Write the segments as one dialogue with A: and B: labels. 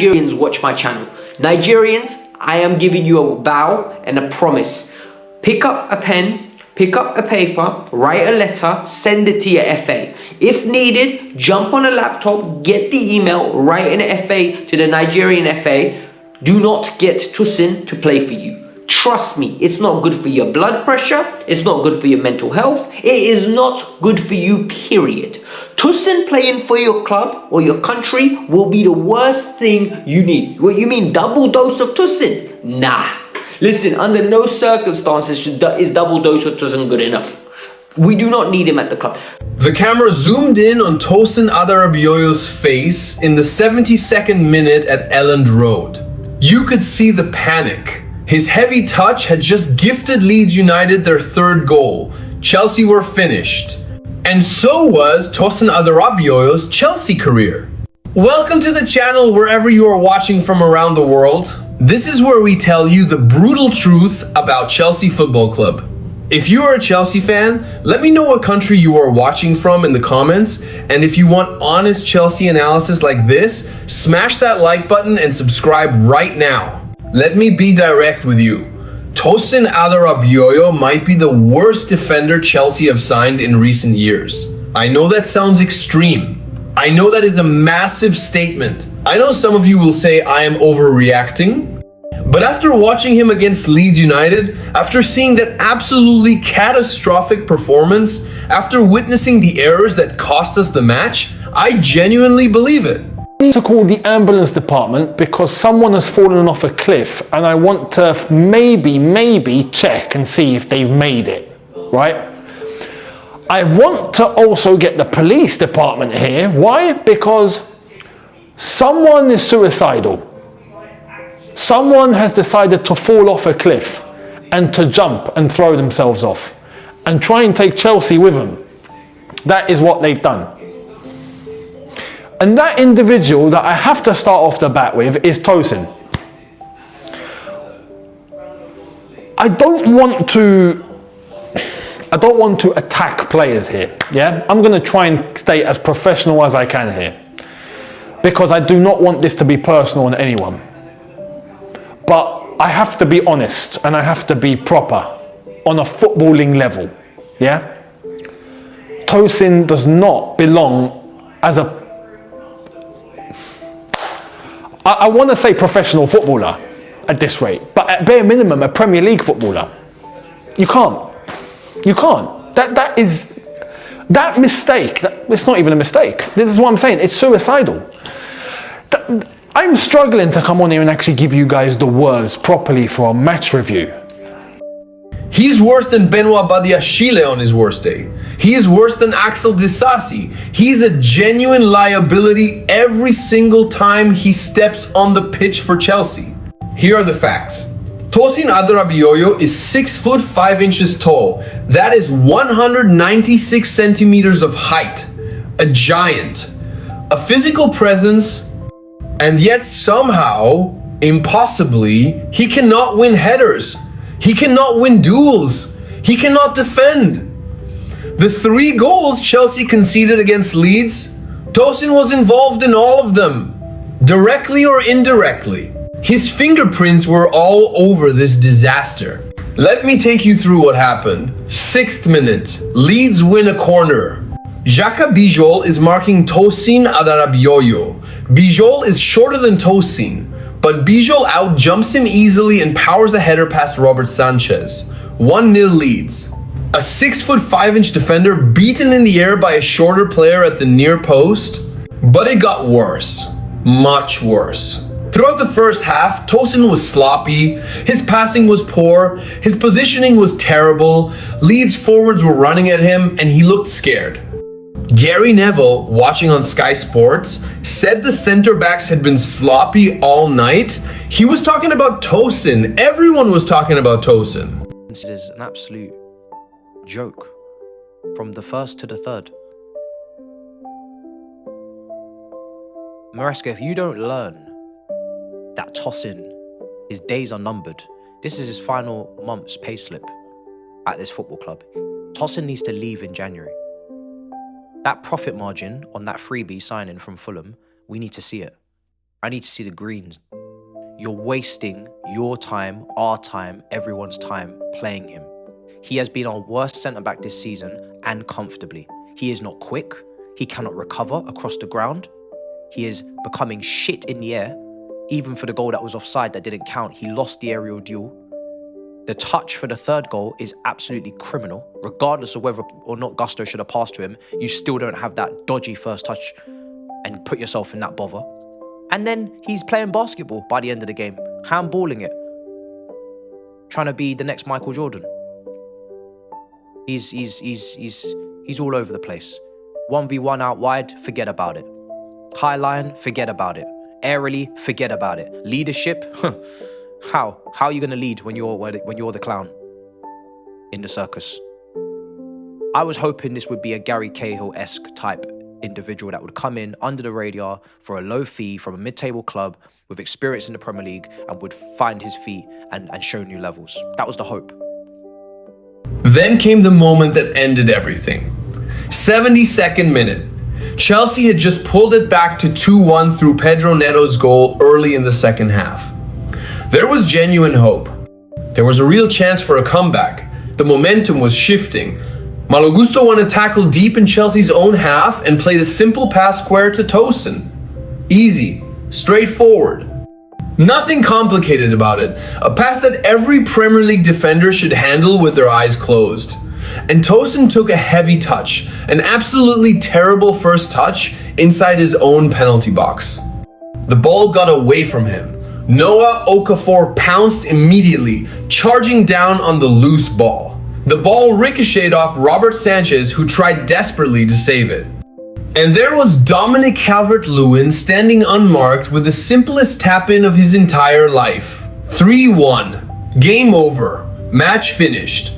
A: Nigerians watch my channel. Nigerians, I am giving you a vow and a promise. Pick up a pen, pick up a paper, write a letter, send it to your FA. If needed, jump on a laptop, get the email, write an FA to the Nigerian FA. Do not get Tosin to play for you. Trust me, it's not good for your blood pressure. It's not good for your mental health. It is not good for you, period. Tosin playing for your club or your country will be the worst thing you need. What you mean, double dose of Tosin? Nah. Listen, under no circumstances is double dose of Tosin good enough. We do not need him at the club.
B: The camera zoomed in on Tosin Adarabioyo's face in the 72nd minute at Elland Road. You could see the panic. His heavy touch had just gifted Leeds United their third goal. Chelsea were finished. And so was Tosin Adarabioyo's Chelsea career. Welcome to the channel wherever you are watching from around the world. This is where we tell you the brutal truth about Chelsea Football Club. If you are a Chelsea fan, let me know what country you are watching from in the comments. And if you want honest Chelsea analysis like this, smash that like button and subscribe right now. Let me be direct with you. Tosin Adarabioyo might be the worst defender Chelsea have signed in recent years. I know that sounds extreme. I know that is a massive statement. I know some of you will say I am overreacting. But after watching him against Leeds United, after seeing that absolutely catastrophic performance, after witnessing the errors that cost us the match, I genuinely believe it.
C: I need to call the ambulance department because someone has fallen off a cliff and I want to maybe check and see if they've made it, right? I want to also get the police department here. Why? Because someone is suicidal. Someone has decided to fall off a cliff and to jump and throw themselves off and try and take Chelsea with them. That is what they've done. And that individual that I have to start off the bat with is Tosin. I don't want to attack players here, yeah? I'm going to try and stay as professional as I can here because I do not want this to be personal on anyone. But I have to be honest and I have to be proper on a footballing level, yeah? Tosin does not belong as a I want to say professional footballer at this rate, but at bare minimum, a Premier League footballer. You can't. You can't. That mistake, it's not even a mistake. This is what I'm saying. It's suicidal. I'm struggling to come on here and actually give you guys the words properly for a match review.
B: He's worse than Benoit Badiashile on his worst day. He is worse than Axel Disasi. He's a genuine liability every single time he steps on the pitch for Chelsea. Here are the facts. Tosin Adarabioyo is 6'5" tall. That is 196 centimeters of height. A giant. A physical presence, and yet somehow, impossibly, he cannot win headers. He cannot win duels. He cannot defend. The 3 goals Chelsea conceded against Leeds, Tosin was involved in all of them, directly or indirectly. His fingerprints were all over this disaster. Let me take you through what happened. 6th minute, Leeds win a corner. Xhaka Bijol is marking Tosin Adarabioyo. Bijol is shorter than Tosin, but Bijol outjumps him easily and powers a header past Robert Sanchez. 1-0 Leeds. A 6'5" defender beaten in the air by a shorter player at the near post. But it got worse. Much worse. Throughout the first half, Tosin was sloppy, his passing was poor, his positioning was terrible, Leeds forwards were running at him, and he looked scared. Gary Neville, watching on Sky Sports, said the centre-backs had been sloppy all night. He was talking about Tosin. Everyone was talking about Tosin.
D: It is an absolute joke from the first to the third. Maresca, if you don't learn that Tosin, his days are numbered, this is his final month's payslip at this football club. Tosin needs to leave in January. That profit margin on that freebie signing from Fulham, we need to see it. I need to see the greens. You're wasting your time, our time, everyone's time playing him. He has been our worst centre-back this season, and comfortably. He is not quick. He cannot recover across the ground. He is becoming shit in the air. Even for the goal that was offside that didn't count, he lost the aerial duel. The touch for the third goal is absolutely criminal. Regardless of whether or not Gusto should have passed to him, you still don't have that dodgy first touch and put yourself in that bother. And then he's playing basketball by the end of the game, handballing it, trying to be the next Michael Jordan. He's all over the place. 1v1 out wide, forget about it. High line, forget about it. Aerially, forget about it. Leadership, how are you going to lead when you're the clown in the circus? I was hoping this would be a Gary Cahill-esque type individual that would come in under the radar for a low fee from a mid-table club with experience in the Premier League and would find his feet and show new levels. That was the hope.
B: Then came the moment that ended everything. 72nd minute. Chelsea had just pulled it back to 2-1 through Pedro Neto's goal early in the second half. There was genuine hope. There was a real chance for a comeback. The momentum was shifting. Malo Gusto won a tackle deep in Chelsea's own half and played a simple pass square to Tosin. Easy, straightforward. Nothing complicated about it. A pass that every Premier League defender should handle with their eyes closed. And Tosin took a heavy touch, an absolutely terrible first touch inside his own penalty box. The ball got away from him. Noah Okafor pounced immediately, charging down on the loose ball. The ball ricocheted off Robert Sanchez, who tried desperately to save it. And there was Dominic Calvert-Lewin standing unmarked with the simplest tap-in of his entire life. 3-1. Game over. Match finished.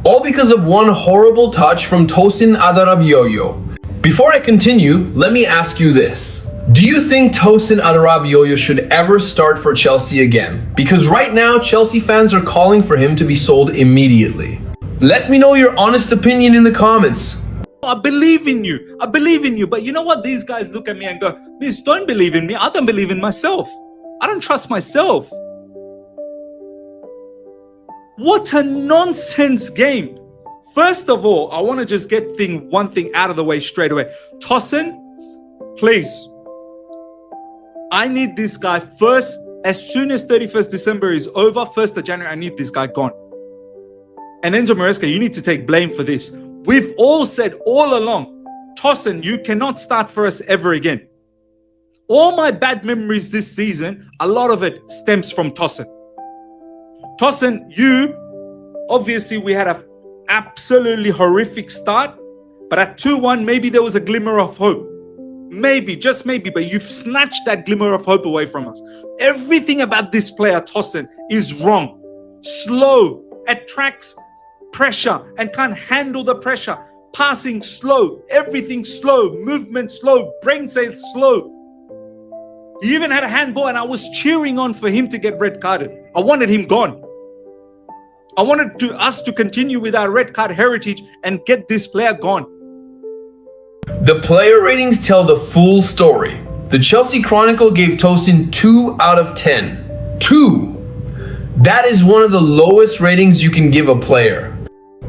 B: All because of one horrible touch from Tosin Adarabioyo. Before I continue, let me ask you this. Do you think Tosin Adarabioyo should ever start for Chelsea again? Because right now, Chelsea fans are calling for him to be sold immediately. Let me know your honest opinion in the comments.
E: I believe in you. I believe in you. But you know what? These guys look at me and go, "Miss, don't believe in me. I don't believe in myself. I don't trust myself." What a nonsense game. First of all, I want to just get one thing out of the way straight away. Tosin, please. I need this guy first. As soon as 31st December is over, 1st of January, I need this guy gone. And Enzo Maresca, you need to take blame for this. We've all said all along, Tosin, you cannot start for us ever again. All my bad memories this season, a lot of it stems from Tosin. Tosin, obviously we had an absolutely horrific start, but at 2-1, maybe there was a glimmer of hope. Maybe, just maybe, but you've snatched that glimmer of hope away from us. Everything about this player, Tosin, is wrong. Slow, attracts pressure and can't handle the pressure. Passing slow, everything slow, movement slow, brain cells slow. He even had a handball and I was cheering on for him to get red carded. I wanted him gone. I wanted us to continue with our red card heritage and get this player gone.
B: The player ratings tell the full story. The Chelsea Chronicle gave Tosin 2 out of 10. 2! That is one of the lowest ratings you can give a player.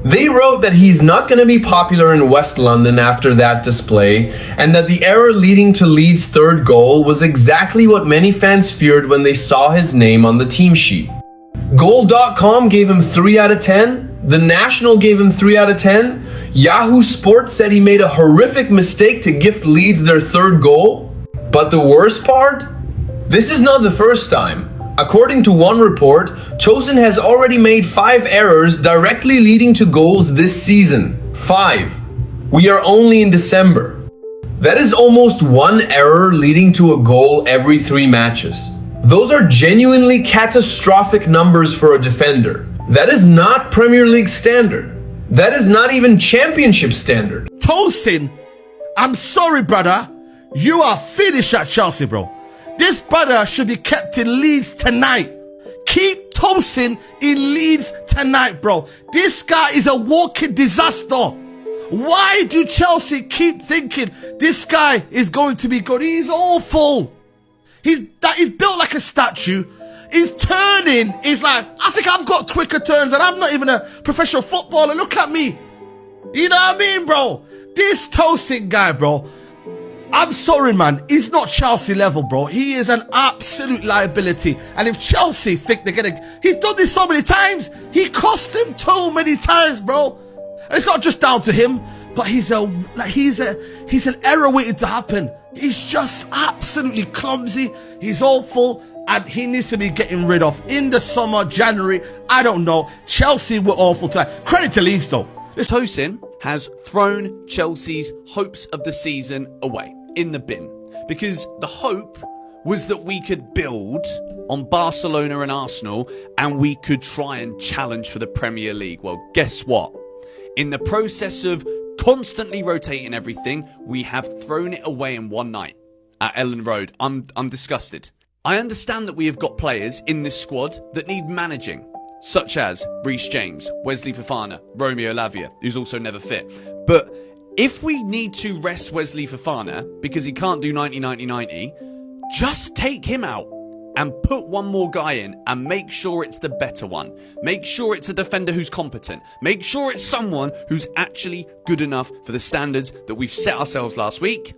B: They wrote that he's not going to be popular in West London after that display, and that the error leading to Leeds' third goal was exactly what many fans feared when they saw his name on the team sheet. Goal.com gave him 3 out of 10. The National gave him 3 out of 10. Yahoo Sports said he made a horrific mistake to gift Leeds their third goal. But the worst part? This is not the first time. According to one report, Tosin has already made 5 errors directly leading to goals this season. 5. We are only in December. That is almost 1 error leading to a goal every 3 matches. Those are genuinely catastrophic numbers for a defender. That is not Premier League standard. That is not even Championship standard.
F: Tosin, I'm sorry, brother. You are finished at Chelsea, bro. This brother should be kept in Leeds tonight. Keep Tosin in Leeds tonight, bro. This guy is a walking disaster. Why do Chelsea keep thinking this guy is going to be good? He's awful. He's built like a statue. He's turning. He's like, I think I've got quicker turns and I'm not even a professional footballer. Look at me. You know what I mean, bro? This Tosin guy, bro. I'm sorry, man. He's not Chelsea level, bro. He is an absolute liability. And if Chelsea think they're gonna... He's done this so many times. He cost them too many times, bro. And it's not just down to him, but he's an error waiting to happen. He's just absolutely clumsy. He's awful. And he needs to be getting rid of in the summer, January. I don't know. Chelsea were awful tonight. Credit to Leeds, though.
G: Tosin has thrown Chelsea's hopes of the season away in the bin, because the hope was that we could build on Barcelona and Arsenal and we could try and challenge for the Premier League. Well, guess what? In the process of constantly rotating everything, we have thrown it away in one night at Ellen Road. I'm disgusted. I understand that we have got players in this squad that need managing, such as Reece James, Wesley Fofana, Romeo Lavia, who's also never fit. But if we need to rest Wesley Fofana because he can't do 90-90-90, just take him out and put one more guy in and make sure it's the better one. Make sure it's a defender who's competent. Make sure it's someone who's actually good enough for the standards that we've set ourselves last week.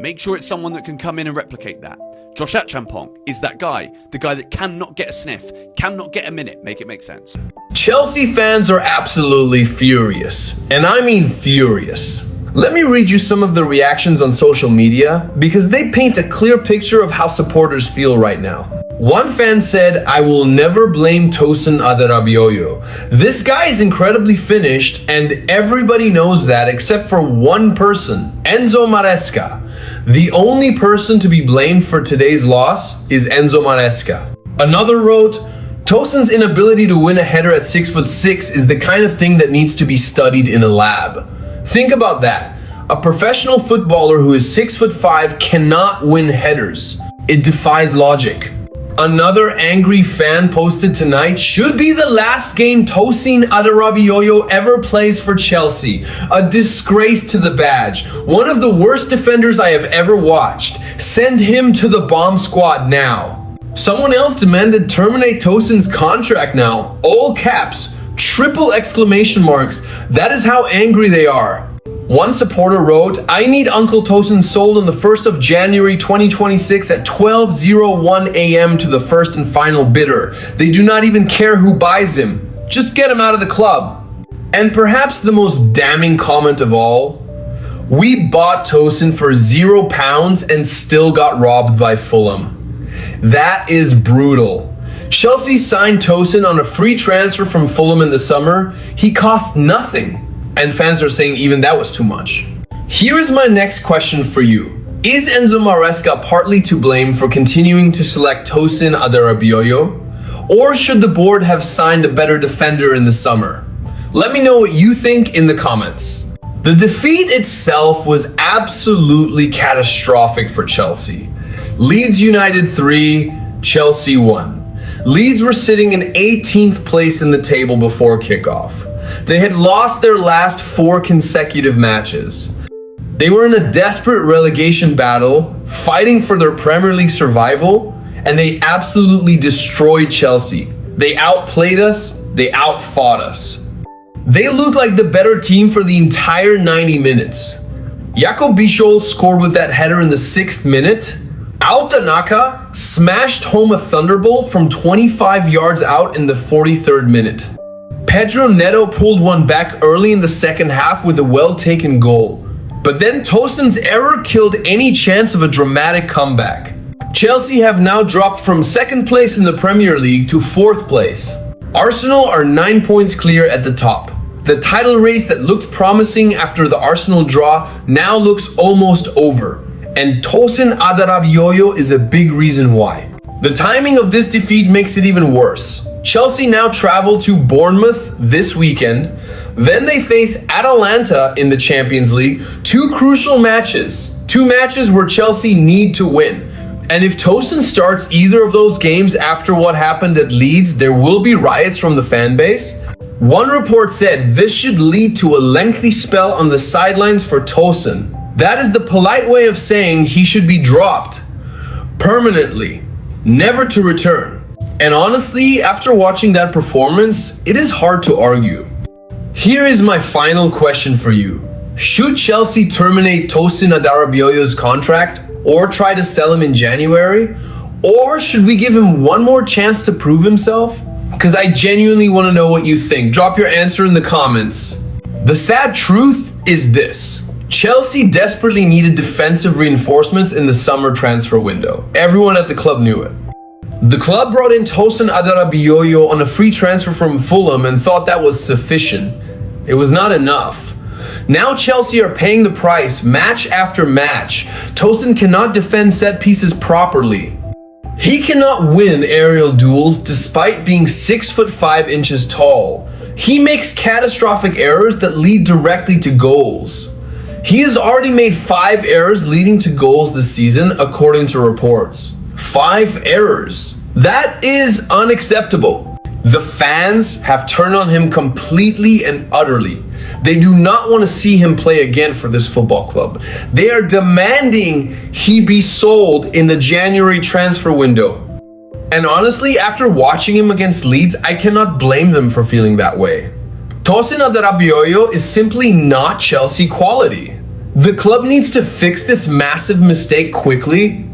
G: Make sure it's someone that can come in and replicate that. Josh Achampong is that guy, the guy that cannot get a sniff, cannot get a minute. Make it make sense.
B: Chelsea fans are absolutely furious, and I mean furious. Let me read you some of the reactions on social media because they paint a clear picture of how supporters feel right now. One fan said, "I will never blame Tosin Adarabioyo. This guy is incredibly finished and everybody knows that except for one person, Enzo Maresca. The only person to be blamed for today's loss is Enzo Maresca." Another wrote, "Tosin's inability to win a header at 6'6" is the kind of thing that needs to be studied in a lab. Think about that. A professional footballer who is 6'5" cannot win headers. It defies logic." Another angry fan posted tonight, "Should be the last game Tosin Adarabioyo ever plays for Chelsea. A disgrace to the badge. One of the worst defenders I have ever watched. Send him to the bomb squad now." Someone else demanded terminate Tosin's contract now. All caps, triple exclamation marks. That is how angry they are. One supporter wrote, "I need Uncle Tosin sold on the 1st of January 2026 at 12:01 a.m. to the first and final bidder. They do not even care who buys him. Just get him out of the club." And perhaps the most damning comment of all, "We bought Tosin for £0 and still got robbed by Fulham." That is brutal. Chelsea signed Tosin on a free transfer from Fulham in the summer. He cost nothing. And fans are saying even that was too much. Here is my next question for you. Is Enzo Maresca partly to blame for continuing to select Tosin Adarabioyo? Or should the board have signed a better defender in the summer? Let me know what you think in the comments. The defeat itself was absolutely catastrophic for Chelsea. Leeds United 3, Chelsea 1. Leeds were sitting in 18th place in the table before kickoff. They had lost their last 4 consecutive matches. They were in a desperate relegation battle, fighting for their Premier League survival, and they absolutely destroyed Chelsea. They outplayed us, they outfought us. They looked like the better team for the entire 90 minutes. Jakob Bichol scored with that header in the 6th minute. Altanaka smashed home a thunderbolt from 25 yards out in the 43rd minute. Pedro Neto pulled one back early in the second half with a well-taken goal. But then Tosin's error killed any chance of a dramatic comeback. Chelsea have now dropped from 2nd place in the Premier League to 4th place. Arsenal are 9 points clear at the top. The title race that looked promising after the Arsenal draw now looks almost over. And Tosin Adarabioyo is a big reason why. The timing of this defeat makes it even worse. Chelsea now travel to Bournemouth this weekend. Then they face Atalanta in the Champions League. 2 crucial matches. 2 matches where Chelsea need to win. And if Tosin starts either of those games after what happened at Leeds, there will be riots from the fan base. One report said this should lead to a lengthy spell on the sidelines for Tosin. That is the polite way of saying he should be dropped. permanently, never to return. And honestly, after watching that performance, it is hard to argue. Here is my final question for you. Should Chelsea terminate Tosin Adarabioyo's contract or try to sell him in January? Or should we give him one more chance to prove himself? Because I genuinely want to know what you think. Drop your answer in the comments. The sad truth is this. Chelsea desperately needed defensive reinforcements in the summer transfer window. Everyone at the club knew it. The club brought in Tosin Adarabioyo on a free transfer from Fulham and thought that was sufficient. It was not enough. Now Chelsea are paying the price match after match. Tosin cannot defend set pieces properly. He cannot win aerial duels despite being 6'5" tall. He makes catastrophic errors that lead directly to goals. He has already made 5 errors leading to goals this season, according to reports. 5 errors. That is unacceptable. The fans have turned on him completely and utterly. They do not want to see him play again for this football club. They are demanding he be sold in the January transfer window. And honestly, after watching him against Leeds, I cannot blame them for feeling that way. Tosin Adarabioyo is simply not Chelsea quality. The club needs to fix this massive mistake quickly